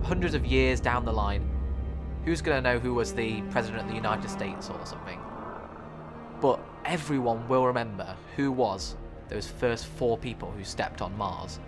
hundreds of years down the line, who's going to know who was the President of the United States or something? But everyone will remember who was those first 4 people who stepped on Mars.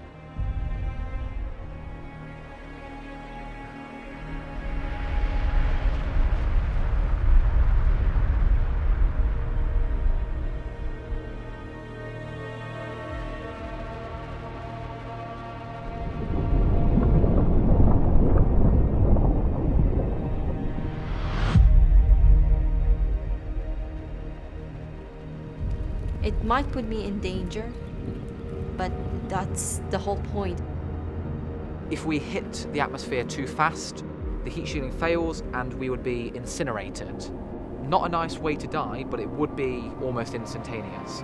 It might put me in danger, but that's the whole point. If we hit the atmosphere too fast, the heat shielding fails and we would be incinerated. Not a nice way to die, but it would be almost instantaneous.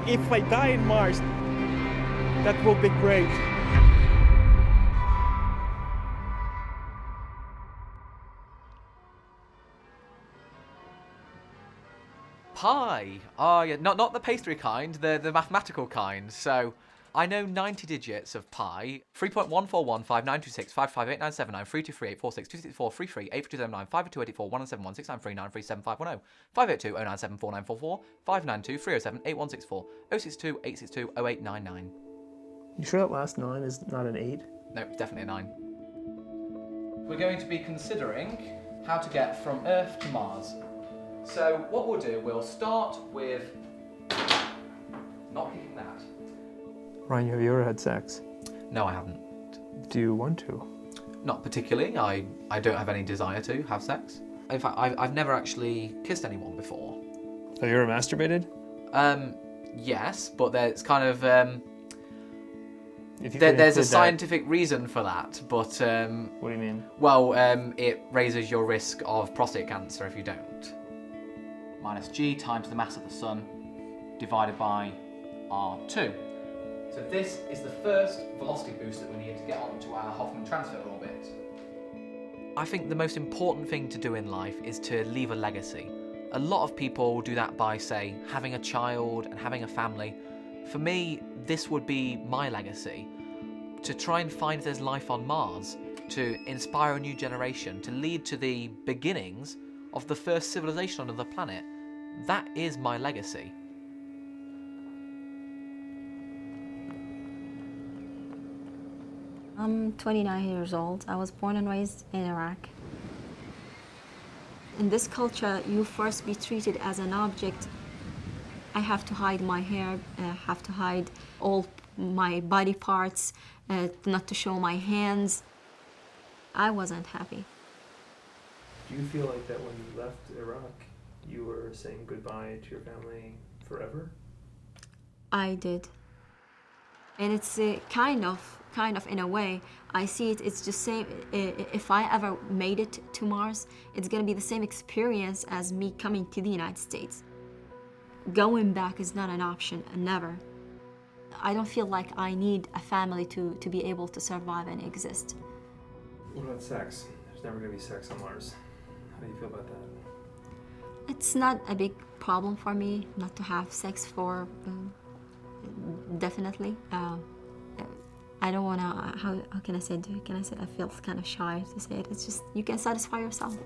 If I die in Mars, that will be great. Pi! Oh yeah, not the pastry kind, the mathematical kind. So, I know 90 digits of pi. 3.1415926 55897 323846 33 8279 58284 171 693 937 502 097 4944 592 307 8164 062 862 0899. You sure that last 9 is not an 8? No, it's definitely a 9. We're going to be considering how to get from Earth to Mars. So what we'll do, we'll start with not picking that. Ryan, have you ever had sex? No, I haven't. Do you want to? Not particularly. I don't have any desire to have sex. In fact, I've never actually kissed anyone before. Have you ever masturbated? Yes, but there's kind of If you could there's a include scientific reason for that, but What do you mean? well, it raises your risk of prostate cancer if you don't. Minus g times the mass of the sun divided by r2. So this is the first velocity boost that we need to get onto our Hoffman transfer orbit. I think the most important thing to do in life is to leave a legacy. A lot of people do that by, say, having a child and having a family. For me, this would be my legacy. To try and find if there's life on Mars, to inspire a new generation, to lead to the beginnings of the first civilization on the planet. That is my legacy. I'm 29 years old. I was born and raised in Iraq. In this culture, you first be treated as an object. I have to hide my hair, have to hide all my body parts, not to show my hands. I wasn't happy. Do you feel like that when you left Iraq, you were saying goodbye to your family forever? I did. And it's kind of in a way, I see it, it's just same, if I ever made it to Mars, it's gonna be the same experience as me coming to the United States. Going back is not an option, never. I don't feel like I need a family to be able to survive and exist. What about sex? There's never going to be sex on Mars. How do you feel about that? It's not a big problem for me not to have sex for, definitely. I don't want to, how can I say it? I feel kind of shy to say it. It's just, you can satisfy yourself.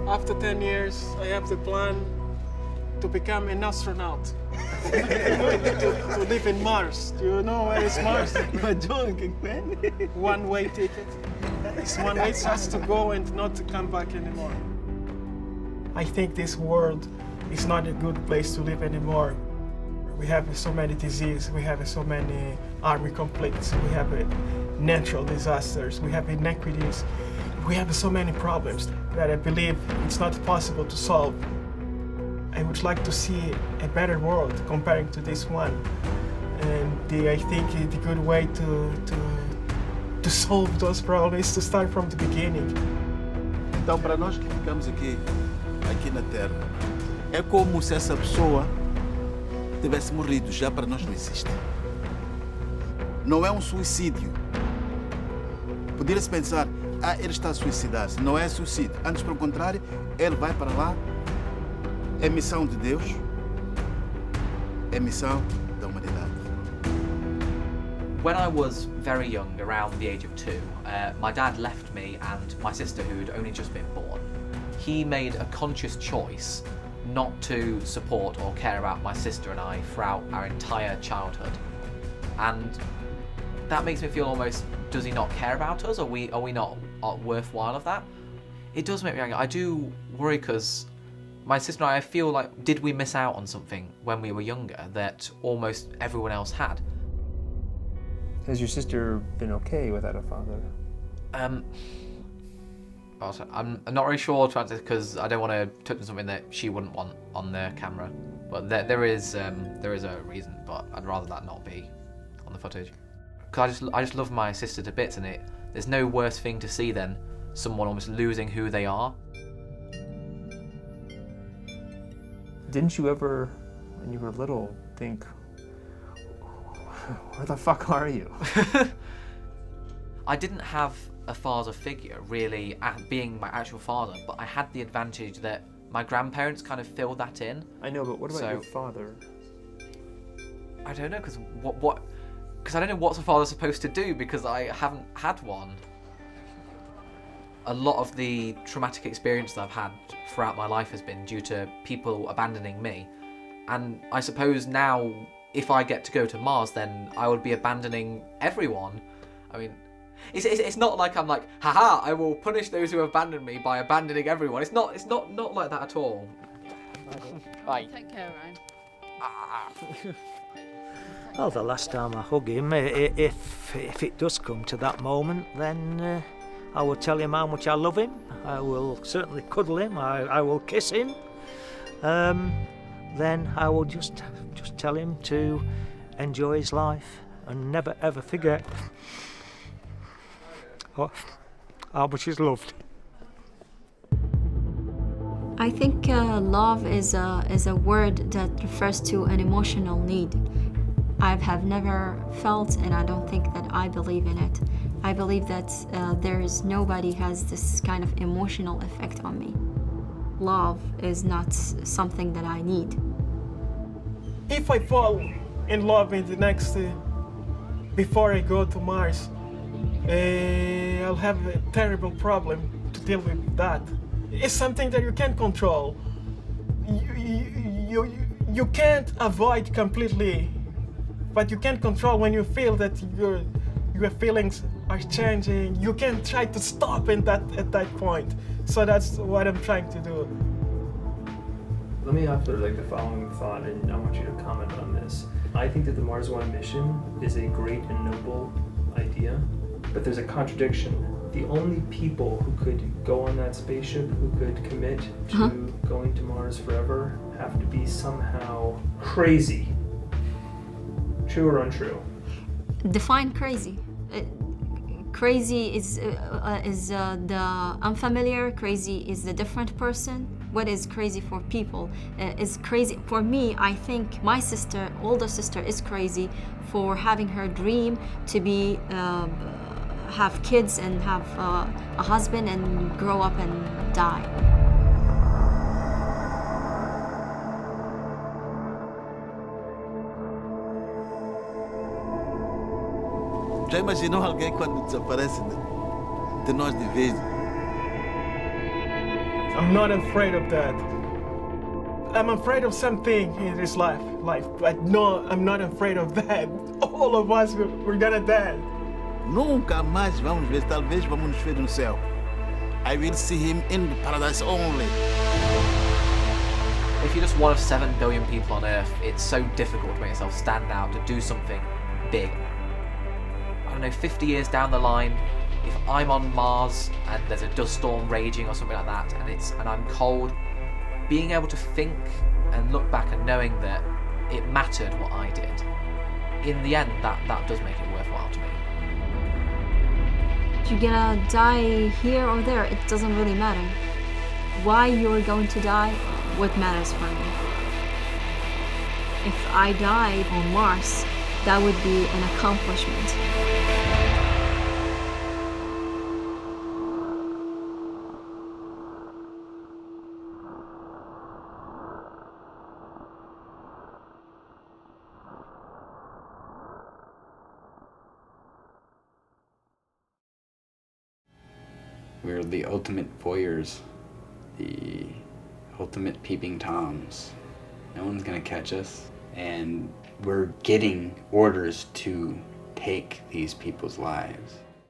After 10 years, I have the plan to become an astronaut. to live in Mars. Do you know where is Mars? You're joking, man. One-way ticket. It's one way just to go and not to come back anymore. I think this world is not a good place to live anymore. We have so many diseases, we have so many army conflicts, we have natural disasters, we have inequities, we have so many problems that I believe it's not possible to solve. I would like to see a better world comparing to this one. And I think the good way to solve those problems is to start from the beginning. Então, para nós que ficamos aqui na Terra, é como se essa pessoa tivesse morrido, já para nós não existe. Não é um suicídio. Poderia-se pensar, ele está a suicidar-se. Não é suicídio. Antes, pelo contrário, ele vai para lá. É missão de Deus. É missão da humanidade. When I was very young, around the age of 2, my dad left me and my sister, who had only just been born. He made a conscious choice not to support or care about my sister and I throughout our entire childhood. And that makes me feel almost, does he not care about us? Are we not worthwhile of that? It does make me angry. I do worry because my sister and I feel like, did we miss out on something when we were younger that almost everyone else had? Has your sister been okay without a father? Also, I'm not really sure to answer because I don't want to touch on something that she wouldn't want on the camera. But there is a reason, but I'd rather that not be on the footage. Because I just love my sister to bits, and there's no worse thing to see than someone almost losing who they are. Didn't you ever, when you were little, think, where the fuck are you? I didn't have a father figure really being my actual father, but I had the advantage that my grandparents kind of filled that in. I know, but what about your father? I don't know, because because I don't know what's a father supposed to do because I haven't had one. A lot of the traumatic experience that I've had throughout my life has been due to people abandoning me. And I suppose now, if I get to go to Mars, then I would be abandoning everyone. I mean, it's not like I'm like, haha, I will punish those who abandoned me by abandoning everyone. It's not like that at all. Bye. Take care, Ryan. Well, the last time I hug him, if it does come to that moment, then I will tell him how much I love him. I will certainly cuddle him. I will kiss him. Then I will just tell him to enjoy his life and never ever forget how much he's loved. I think love is a word that refers to an emotional need. I have never felt, and I don't think that I believe in it. I believe that there is nobody has this kind of emotional effect on me. Love is not something that I need. If I fall in love in the next, before I go to Mars, I'll have a terrible problem to deal with that. It's something that you can't control. You can't avoid completely, but you can't control when you feel that your feelings are changing. You can try to stop at that point. So that's what I'm trying to do. Let me offer the following thought, and I want you to comment on this. I think that the Mars One mission is a great and noble idea, but there's a contradiction. The only people who could go on that spaceship, who could commit to going to Mars forever, have to be somehow crazy. True or untrue? Define crazy. Crazy is the unfamiliar. Crazy is the different person. What is crazy for people is crazy. For me, I think my sister, older sister, is crazy for having her dream to be have kids and have a husband and grow up and die. Já imaginou alguém quando desaparece de nós de vez? I'm not afraid of that. I'm afraid of something in this life, but no, I'm not afraid of that. All of us, we're gonna die. Nunca mais vamos ver, talvez vamos nos ver no céu. I will see him in paradise only. If you're just one of 7 billion people on Earth, it's so difficult to make yourself stand out, to do something big. I don't know, 50 years down the line, if I'm on Mars and there's a dust storm raging or something like that, and I'm cold, being able to think and look back and knowing that it mattered what I did, in the end, that does make it worthwhile to me. If you're gonna die here or there, it doesn't really matter. Why you're going to die, what matters for me. If I died on Mars, that would be an accomplishment. We're the ultimate voyeurs, the ultimate peeping toms. No one's gonna catch us, and we're getting orders to take these people's lives.